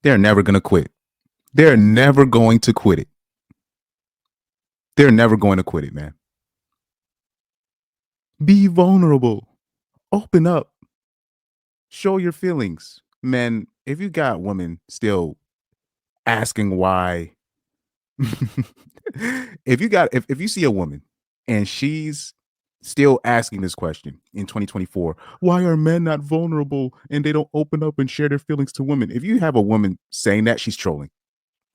They're never going to quit. They're never going to quit it. They're never going to quit it, man. Be vulnerable. Open up. Show your feelings. Men, if you got women still asking why, if you see a woman and she's still asking this question in 2024, why are men not vulnerable and they don't open up and share their feelings to women? If you have a woman saying that, she's trolling.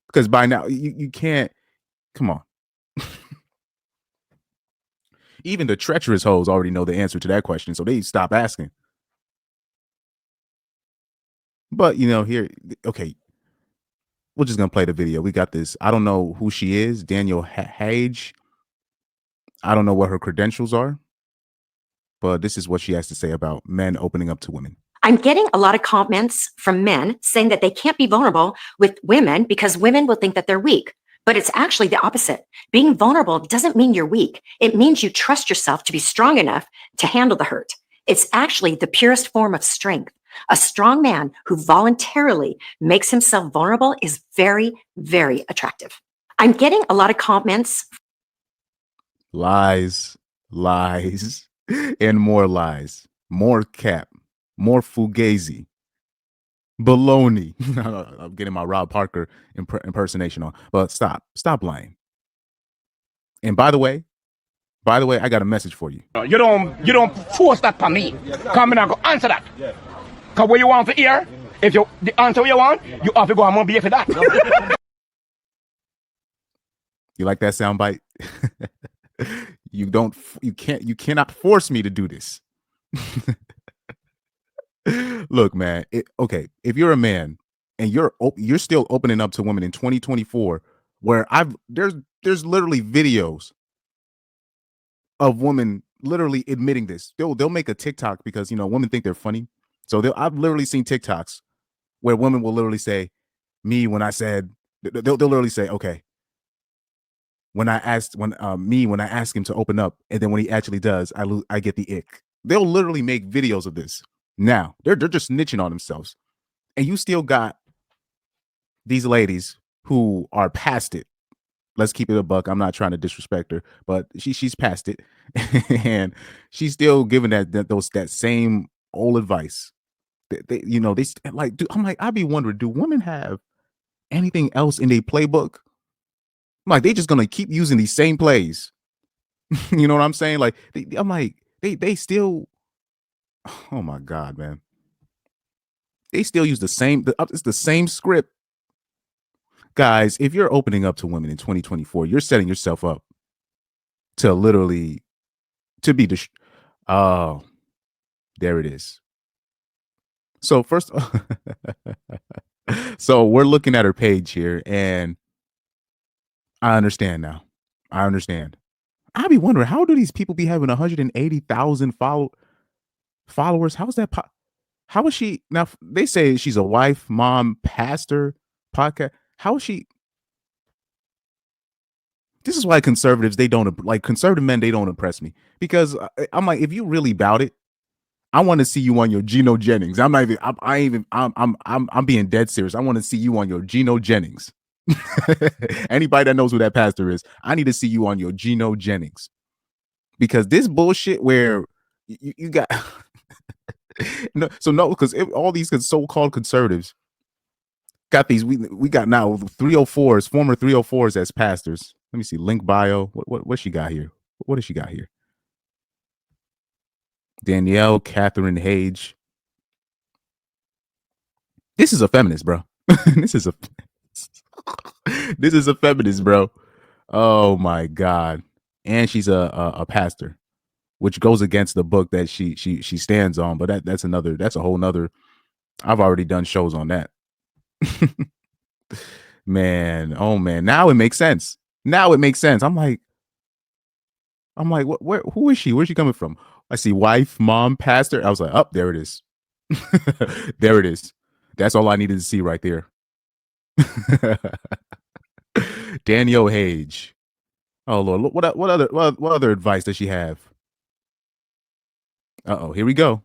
Because by now you can't, come on. Even the treacherous hoes already know the answer to that question, so they stop asking. But here, okay, we're just gonna play the video. We got this. I don't know who she is, Daniel Hage. I don't know what her credentials are, but this is what she has to say about men opening up to women. I'm getting a lot of comments from men saying that they can't be vulnerable with women because women will think that they're weak. But it's actually the opposite. Being vulnerable doesn't mean you're weak. It means you trust yourself to be strong enough to handle the hurt. It's actually the purest form of strength. A strong man who voluntarily makes himself vulnerable is very, very attractive. I'm getting a lot of comments. Lies, lies, and more lies. More cap, more fugazi. Baloney. I'm getting my Rob Parker impersonation on. But stop lying. And by the way, I got a message for you. You don't force that on me. Come in and go answer that. Cause what you want to hear, if you the answer you want, you have to go and be for that. You like that soundbite? You cannot force me to do this. Look, man. Okay, if you're a man and you're still opening up to women in 2024, where there's literally videos of women literally admitting this. They'll make a TikTok because women think they're funny. So I've literally seen TikToks where women will literally say, "Me when I said," they'll literally say, "Okay." When I asked when I ask him to open up, and then when he actually does, I get the ick. They'll literally make videos of this. Now they're just snitching on themselves, and you still got these ladies who are past it. Let's keep it a buck. I'm not trying to disrespect her, but she's past it, and she's still giving that same old advice. They like. I'm like, I'd be wondering, do women have anything else in their playbook? I'm like, they just gonna keep using these same plays. You know what I'm saying? Like, I'm like, they still. Oh my God, man. They still use the same. It's the same script. Guys, if you're opening up to women in 2024, you're setting yourself up to literally be oh, there it is. So first, so we're looking at her page here, and I understand now. I understand. I be wondering, how do these people be having 180,000 followers? How's that? How is she now? They say she's a wife, mom, pastor, podcast. How is she? This is why conservative men, they don't impress me, because I'm like, if you really about it, I want to see you on your Geno Jennings. I'm being dead serious. I want to see you on your Geno Jennings. Anybody that knows who that pastor is, I need to see you on your Geno Jennings, because this bullshit where you got because all these so-called conservatives got these. We got now 304s, former 304s as pastors. Let me see, link bio. What she got here? What does she got here? Danielle Catherine Hage. This is a feminist, bro. This is a feminist, bro. Oh my God. And she's a pastor, which goes against the book that she stands on. But that's a whole nother. I've already done shows on that. Man, oh man, now it makes sense. I'm like, who is she? Where's she coming from? I see wife, mom, pastor. I was like, oh, there it is. There it is. That's all I needed to see right there. Danielle Hage. Oh Lord, what other advice does she have? Here we go.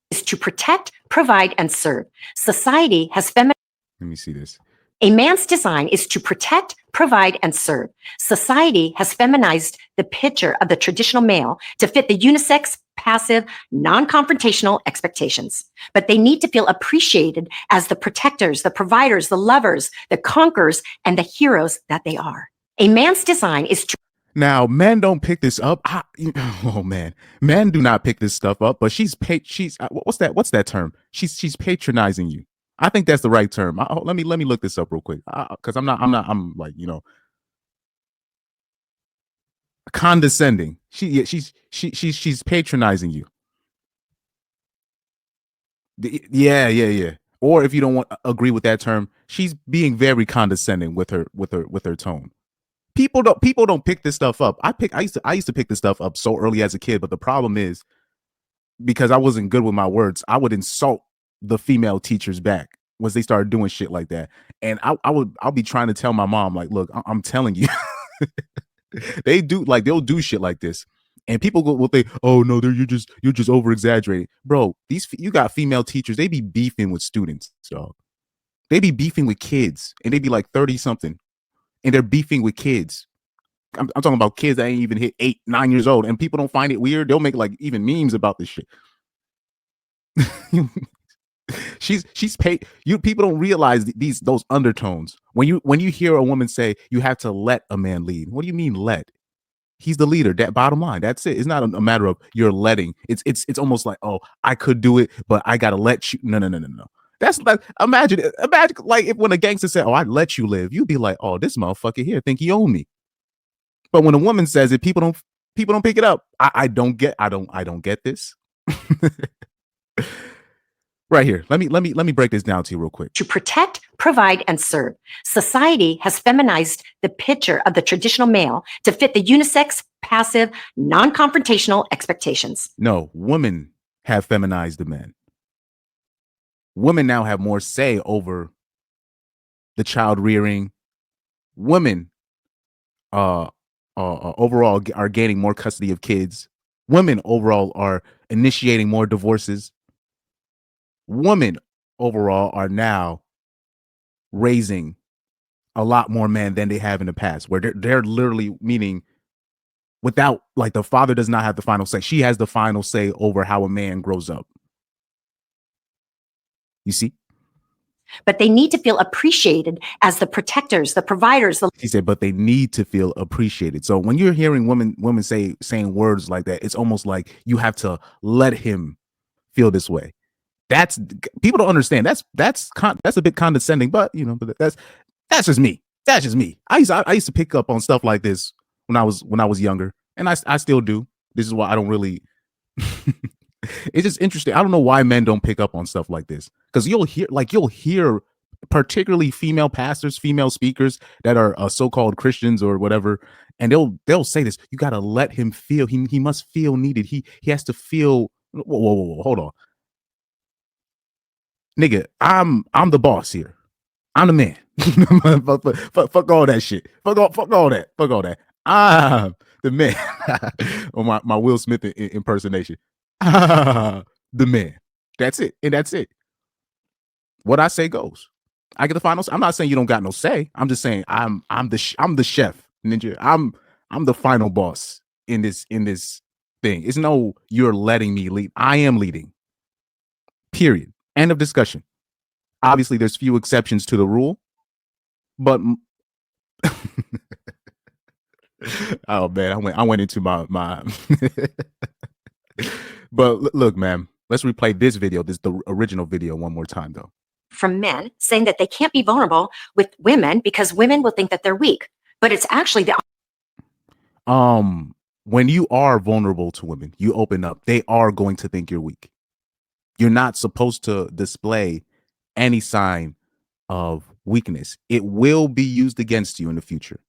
Is to protect, provide, and serve. Society has feminized Let me see this. A man's design is to protect, provide, and serve. Society has feminized the picture of the traditional male to fit the unisex, passive, non-confrontational expectations. But they need to feel appreciated as the protectors, the providers, the lovers, the conquerors, and the heroes that they are. A man's design is to Now, men don't pick this up. Oh man, men do not pick this stuff up. But she's what's that? What's that term? She's patronizing you. I think that's the right term. Let me look this up real quick because I'm like condescending. She's patronizing you. Yeah. Or if you don't agree with that term, she's being very condescending with her tone. People don't pick this stuff up. I used to pick this stuff up so early as a kid, but the problem is because I wasn't good with my words, I would insult the female teachers back once they started doing shit like that. And I'll be trying to tell my mom, like, look, I'm telling you, they'll do shit like this. And people will think, oh no, you're just over exaggerating. Bro, you got female teachers, they be beefing with students, dog. They be beefing with kids, and they be like 30 something, and they're beefing with kids. I'm talking about kids that ain't even hit 8, 9 years old, and people don't find it weird. They'll make like even memes about this shit. she's paid. People don't realize those undertones. When you hear a woman say you have to let a man lead, what do you mean let? He's the leader. That bottom line. That's it. It's not a matter of you're letting. It's almost like, oh, I could do it, but I gotta let you. No. That's like imagine like if when a gangster said, "Oh, I'd let you live," you'd be like, "Oh, this motherfucker here think he own me." But when a woman says it, people don't pick it up. I don't get this. Right here. Let me break this down to you real quick. To protect, provide, and serve. Society has feminized the picture of the traditional male to fit the unisex, passive, non-confrontational expectations. No, women have feminized the men. Women now have more say over the child rearing. Women overall are gaining more custody of kids. Women overall are initiating more divorces. Women overall are now raising a lot more men than they have in the past, where they're literally meaning without, like, the father does not have the final say. She has the final say over how a man grows up. You see? But they need to feel appreciated as the protectors, the providers. He said, but they need to feel appreciated. So when you're hearing women saying words like that, it's almost like you have to let him feel this way. That's, people don't understand. That's a bit condescending, but but that's just me. That's just me. I used to pick up on stuff like this when I was younger, and I still do. This is why I don't really. It's just interesting. I don't know why men don't pick up on stuff like this, because you'll hear particularly female pastors, female speakers that are so-called Christians or whatever, and they'll say this. You got to let him feel. He must feel needed. He has to feel. Whoa, hold on, nigga. I'm the boss here. I'm the man. fuck all that shit. Fuck all that. I'm the man. Or my Will Smith impersonation. The man. That's it. And that's it. What I say goes. I get the final. I'm not saying you don't got no say. I'm just saying I'm the chef, ninja. I'm the final boss in this thing. It's no you're letting me lead. I am leading. Period. End of discussion. Obviously, there's few exceptions to the rule, but oh man, I went into my But look, man, let's replay this video, the original video, one more time, though. From men saying that they can't be vulnerable with women because women will think that they're weak. But it's actually the when you are vulnerable to women, you open up, they are going to think you're weak. You're not supposed to display any sign of weakness. It will be used against you in the future.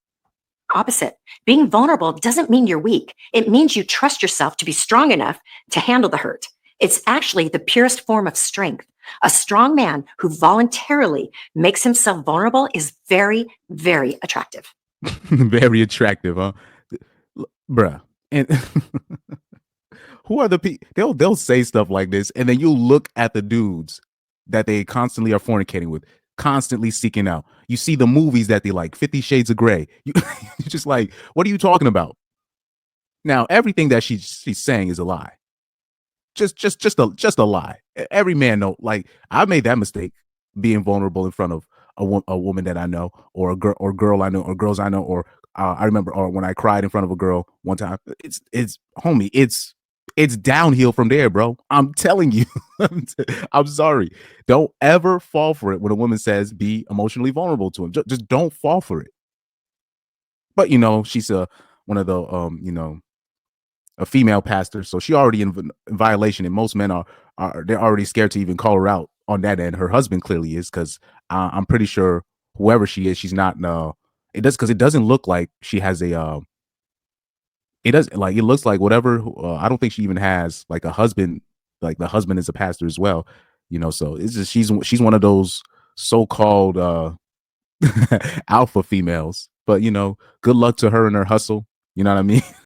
opposite. Being vulnerable doesn't mean you're weak. It means you trust yourself to be strong enough to handle the hurt. It's actually the purest form of strength. A strong man who voluntarily makes himself vulnerable is very, very attractive. Very attractive, huh? Bruh. And who are the people? They'll say stuff like this, and then you look at the dudes that they constantly are fornicating with. constantly seeking out. You see the movies that they like, 50 Shades of Grey. You're just like, what are you talking about? Now, everything that she's saying is a lie. Just a lie. Every man know. Like, I made that mistake, being vulnerable in front of a woman that I know, or a girl I know, or girls I know, or I remember, or when I cried in front of a girl one time. It's homie. It's downhill from there, bro. I'm telling you. I'm sorry. Don't ever fall for it when a woman says be emotionally vulnerable to him. Just don't fall for it. But she's one of the a female pastor, so she already in violation, and most men are they're already scared to even call her out on that end. Her husband clearly is, because I'm pretty sure whoever she is, she's not. It does, because it doesn't look like she has a. It does, like, it looks like whatever. I don't think she even has like a husband. Like, the husband is a pastor as well. So it's just she's one of those so-called alpha females. But good luck to her and her hustle. You know what I mean?